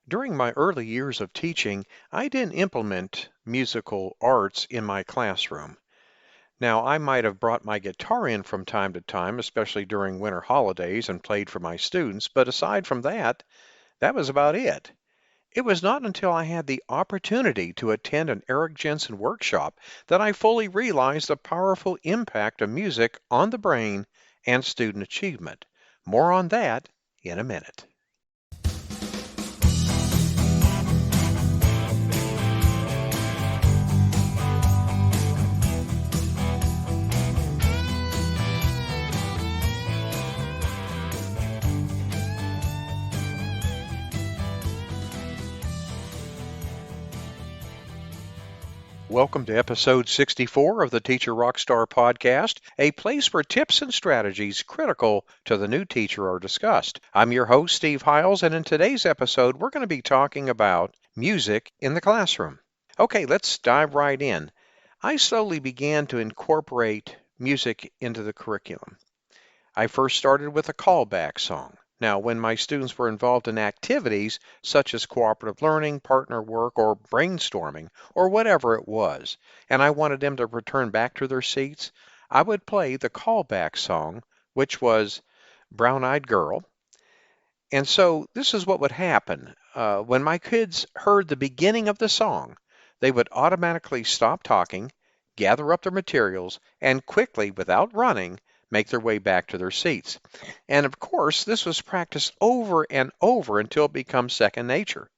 During my early years of teaching, I didn't implement musical arts in my classroom. Now, I might have brought my guitar in from time to time, especially during winter holidays, and played for my students, but aside from that, that was about it. It was not until I had the opportunity to attend an Eric Jensen workshop that I fully realized the powerful impact of music on the brain and student achievement. More on that in a minute. Welcome to episode 64 of the Teacher Rockstar podcast, a place where tips and strategies critical to the new teacher are discussed. I'm your host, Steve Hiles, and in today's episode, we're going to be talking about music in the classroom. Okay, let's dive right in. I slowly began to incorporate music into the curriculum. I first started with a callback song. Now, when my students were involved in activities such as cooperative learning, partner work, or brainstorming, or whatever it was, and I wanted them to return back to their seats, I would play the callback song, which was Brown Eyed Girl. And so this is what would happen. When my kids heard the beginning of the song, they would automatically stop talking, gather up their materials, and quickly, without running, make their way back to their seats. And of course, this was practiced over and over until it becomes second nature.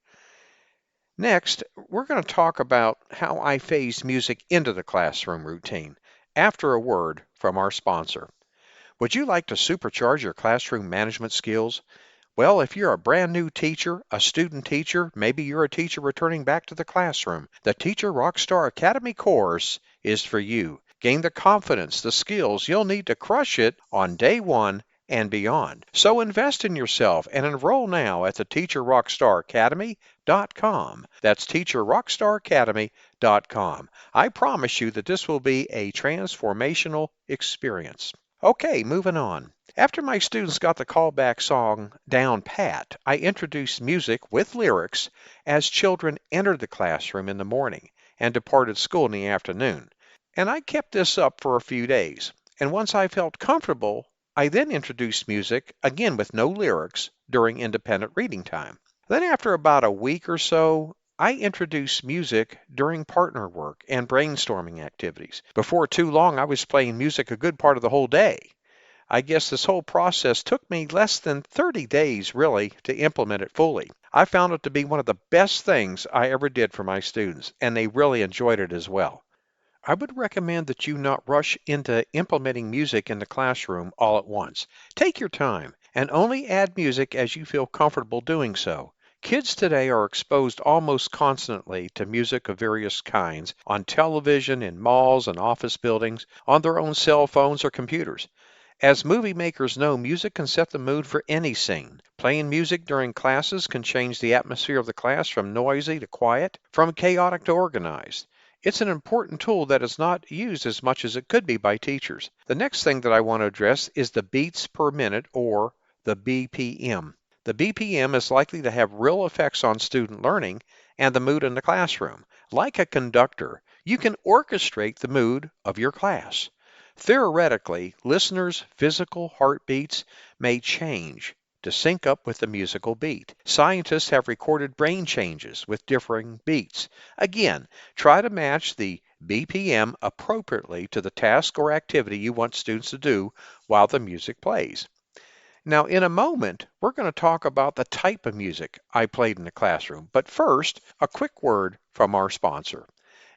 Next, we're going to talk about how I phased music into the classroom routine after a word from our sponsor. Would you like to supercharge your classroom management skills? Well, if you're a brand new teacher, a student teacher, maybe you're a teacher returning back to the classroom, the Teacher Rockstar Academy course is for you. Gain the confidence, the skills you'll need to crush it on day one and beyond. So invest in yourself and enroll now at the teacherrockstaracademy.com. That's teacherrockstaracademy.com. I promise you that this will be a transformational experience. Okay, moving on. After my students got the callback song down pat, I introduced music with lyrics as children entered the classroom in the morning and departed school in the afternoon. And I kept this up for a few days. And once I felt comfortable, I then introduced music, again with no lyrics, during independent reading time. Then after about a week or so, I introduced music during partner work and brainstorming activities. Before too long, I was playing music a good part of the whole day. I guess this whole process took me less than 30 days, really, to implement it fully. I found it to be one of the best things I ever did for my students, and they really enjoyed it as well. I would recommend that you not rush into implementing music in the classroom all at once. Take your time and only add music as you feel comfortable doing so. Kids today are exposed almost constantly to music of various kinds on television, in malls and office buildings, on their own cell phones or computers. As movie makers know, music can set the mood for any scene. Playing music during classes can change the atmosphere of the class from noisy to quiet, from chaotic to organized. It's an important tool that is not used as much as it could be by teachers. The next thing that I want to address is the beats per minute, or the BPM. The BPM is likely to have real effects on student learning and the mood in the classroom. Like a conductor, you can orchestrate the mood of your class. Theoretically, listeners' physical heartbeats may change to sync up with the musical beat. Scientists have recorded brain changes with differing beats. Again, try to match the BPM appropriately to the task or activity you want students to do while the music plays. Now, in a moment, we're going to talk about the type of music I played in the classroom. But first, a quick word from our sponsor.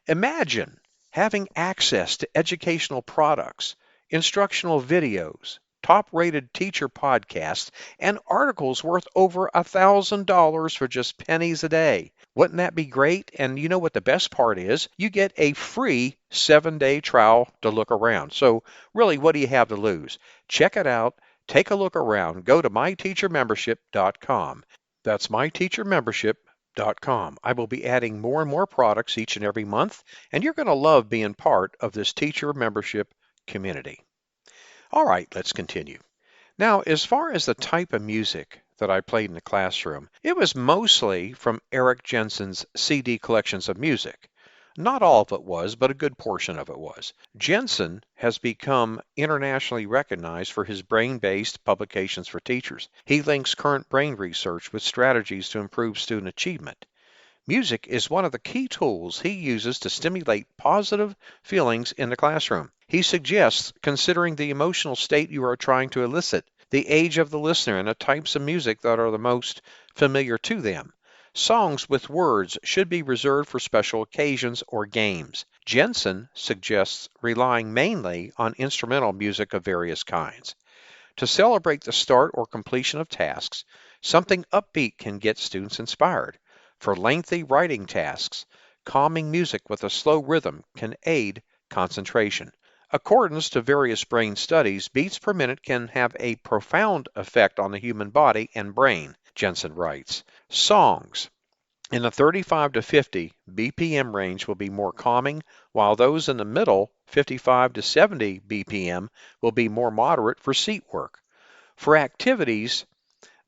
Imagine having access to educational products, instructional videos, top-rated teacher podcasts, and articles worth over $1,000 for just pennies a day. Wouldn't that be great? And you know what the best part is? You get a free 7-day trial to look around. So really, what do you have to lose? Check it out. Take a look around. Go to myteachermembership.com. That's myteachermembership.com. I will be adding more and more products each and every month, and you're going to love being part of this teacher membership community. All right, let's continue. Now, as far as the type of music that I played in the classroom. It was mostly from Eric Jensen's CD collections of music. Not all of it was, but a good portion of it was. Jensen has become internationally recognized for his brain-based publications for teachers. He links current brain research with strategies to improve student achievement. Music is one of the key tools he uses to stimulate positive feelings in the classroom. He suggests considering the emotional state you are trying to elicit, the age of the listener, and the types of music that are the most familiar to them. Songs with words should be reserved for special occasions or games. Jensen suggests relying mainly on instrumental music of various kinds. To celebrate the start or completion of tasks, something upbeat can get students inspired. For lengthy writing tasks, calming music with a slow rhythm can aid concentration. According to various brain studies, beats per minute can have a profound effect on the human body and brain, Jensen writes. Songs in the 35 to 50 BPM range will be more calming, while those in the middle, 55 to 70 BPM, will be more moderate for seat work. For activities,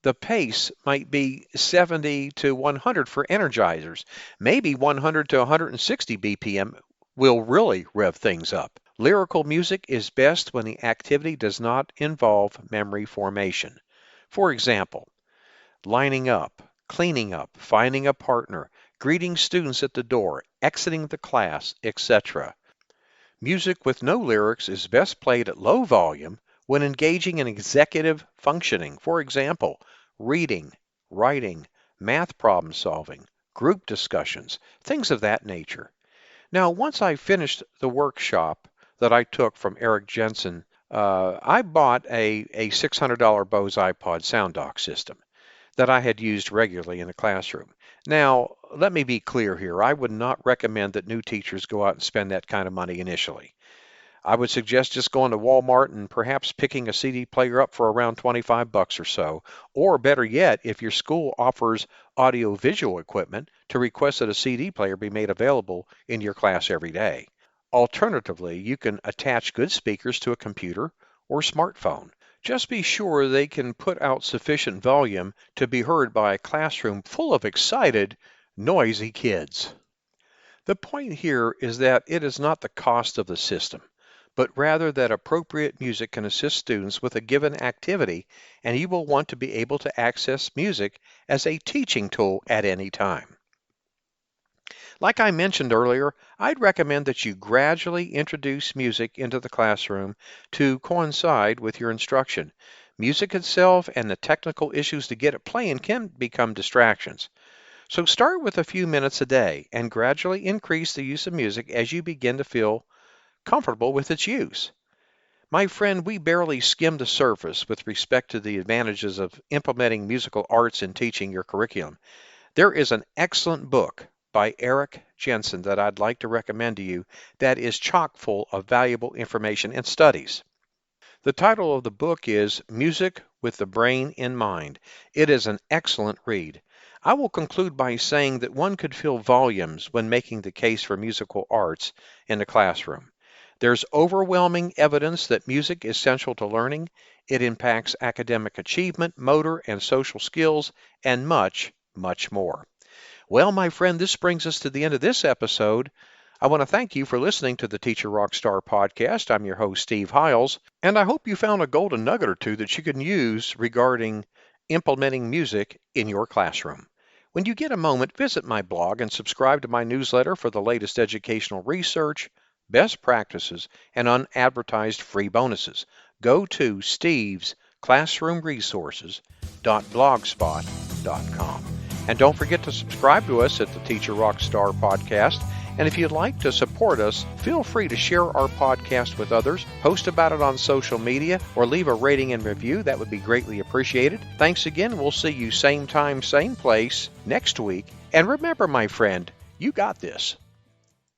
the pace might be 70 to 100 for energizers. Maybe 100 to 160 BPM will really rev things up. Lyrical music is best when the activity does not involve memory formation. For example, lining up, cleaning up, finding a partner, greeting students at the door, exiting the class, etc. Music with no lyrics is best played at low volume when engaging in executive functioning. For example, reading, writing, math problem solving, group discussions, things of that nature. Now, once I finished the workshop that I took from Eric Jensen, I bought a $600 Bose iPod sound dock system that I had used regularly in the classroom. Now, let me be clear here. I would not recommend that new teachers go out and spend that kind of money initially. I would suggest just going to Walmart and perhaps picking a CD player up for around 25 bucks or so, or better yet, if your school offers audio-visual equipment, to request that a CD player be made available in your class every day. Alternatively, you can attach good speakers to a computer or smartphone. Just be sure they can put out sufficient volume to be heard by a classroom full of excited, noisy kids. The point here is that it is not the cost of the system, but rather that appropriate music can assist students with a given activity, and you will want to be able to access music as a teaching tool at any time. Like I mentioned earlier, I'd recommend that you gradually introduce music into the classroom to coincide with your instruction. Music itself and the technical issues to get it playing can become distractions. So start with a few minutes a day and gradually increase the use of music as you begin to feel comfortable with its use. My friend, we barely skimmed the surface with respect to the advantages of implementing musical arts in teaching your curriculum. There is an excellent book by Eric Jensen that I'd like to recommend to you that is chock full of valuable information and studies. The title of the book is Music with the Brain in Mind. It is an excellent read. I will conclude by saying that one could fill volumes when making the case for musical arts in the classroom. There's overwhelming evidence that music is central to learning. It impacts academic achievement, motor and social skills, and much, much more. Well, my friend, this brings us to the end of this episode. I want to thank you for listening to the Teacher Rockstar podcast. I'm your host, Steve Hiles, and I hope you found a golden nugget or two that you can use regarding implementing music in your classroom. When you get a moment, visit my blog and subscribe to my newsletter for the latest educational research, best practices, and unadvertised free bonuses. Go to stevesclassroomresources.blogspot.com. And don't forget to subscribe to us at the Teacher Rockstar podcast. And if you'd like to support us, feel free to share our podcast with others, post about it on social media, or leave a rating and review. That would be greatly appreciated. Thanks again. We'll see you same time, same place next week. And remember, my friend, you got this.